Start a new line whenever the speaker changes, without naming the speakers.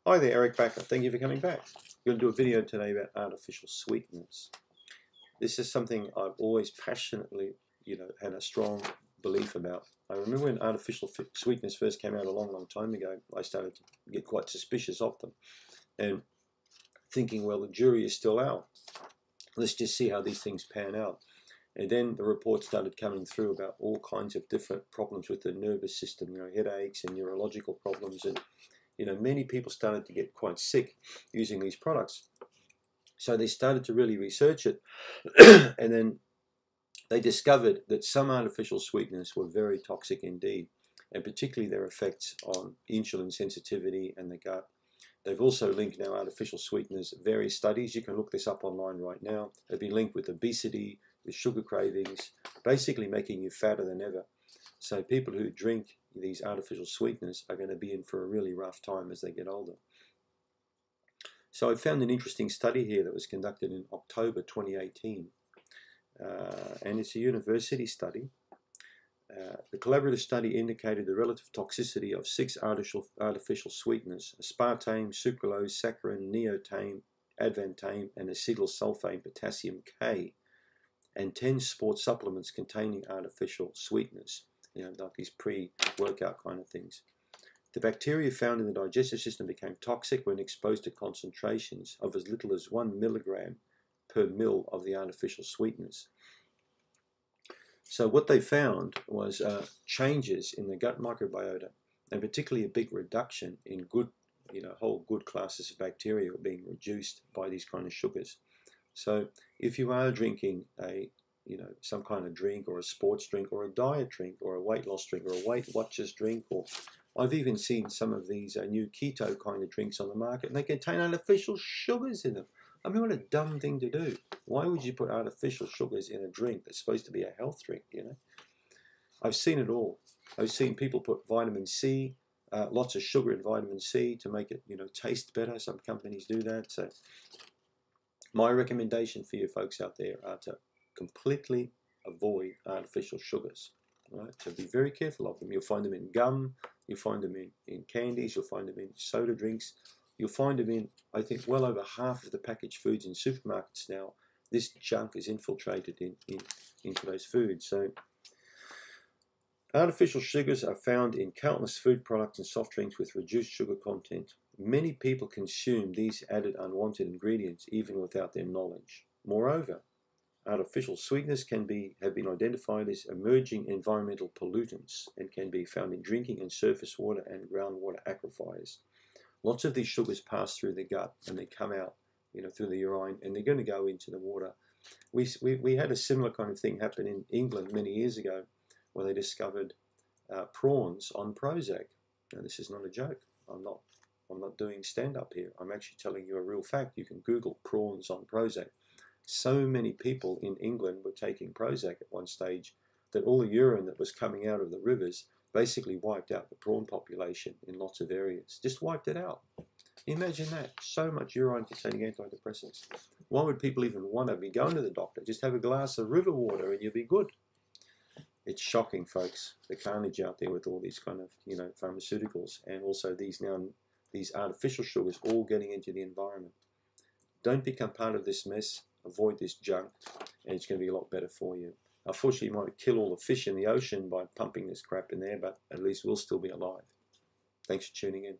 Hi there, Eric Bakker. Thank you for coming back. I'm going to do a video today about artificial sweeteners. This is something I've always passionately, had a strong belief about. I remember when artificial sweeteners first came out a long, long time ago, I started to get quite suspicious of them and thinking, well, the jury is still out. Let's just see how these things pan out. And then the reports started coming through about all kinds of different problems with the nervous system, headaches and neurological problems, and many people started to get quite sick using these products. So they started to really research it, and then they discovered that some artificial sweeteners were very toxic indeed, and particularly their effects on insulin sensitivity and the gut. They've also linked now artificial sweeteners, various studies, you can look this up online right now, have been linked with obesity, with sugar cravings, basically making you fatter than ever. So people who drink these artificial sweeteners are going to be in for a really rough time as they get older. So I found an interesting study here that was conducted in October 2018, and it's a university study. The collaborative study indicated the relative toxicity of 6 artificial sweeteners: aspartame, sucralose, saccharin, neotame, advantame, and acetylsulfame potassium K, and 10 sports supplements containing artificial sweeteners, like these pre-workout kind of things. The bacteria found in the digestive system became toxic when exposed to concentrations of as little as 1 milligram per mil of the artificial sweeteners. So what they found was changes in the gut microbiota, and particularly a big reduction in whole good classes of bacteria being reduced by these kind of sugars. So if you are drinking some kind of drink, or a sports drink, or a diet drink, or a weight loss drink, or a Weight Watchers drink, or I've even seen some of these new keto kind of drinks on the market, and they contain artificial sugars in them. I mean, what a dumb thing to do. Why would you put artificial sugars in a drink that's supposed to be a health drink, I've seen it all. I've seen people put vitamin C, lots of sugar in vitamin C to make it, taste better. Some companies do that. So my recommendation for you folks out there are to completely avoid artificial sugars. Right? So be very careful of them. You'll find them in gum, you'll find them in candies, you'll find them in soda drinks, you'll find them in, I think, well over half of the packaged foods in supermarkets now. This junk is infiltrated into those foods. So artificial sugars are found in countless food products and soft drinks with reduced sugar content. Many people consume these added unwanted ingredients even without their knowledge. Moreover, artificial sweeteners have been identified as emerging environmental pollutants and can be found in drinking and surface water and groundwater aquifers. Lots of these sugars pass through the gut and they come out, through the urine, and they're going to go into the water. We had a similar kind of thing happen in England many years ago, where they discovered prawns on Prozac. Now, this is not a joke. I'm not doing stand-up here. I'm actually telling you a real fact. You can Google prawns on Prozac. So many people in England were taking Prozac at one stage that all the urine that was coming out of the rivers basically wiped out the prawn population in lots of areas. Just wiped it out. Imagine that. So much urine containing antidepressants. Why would people even want to be going to the doctor? Just have a glass of river water and you'll be good. It's shocking, folks, the carnage out there with all these kind of, pharmaceuticals, and also these artificial sugars all getting into the environment. Don't become part of this mess. Avoid this junk, and it's going to be a lot better for you. Unfortunately, you might kill all the fish in the ocean by pumping this crap in there, but at least we'll still be alive. Thanks for tuning in.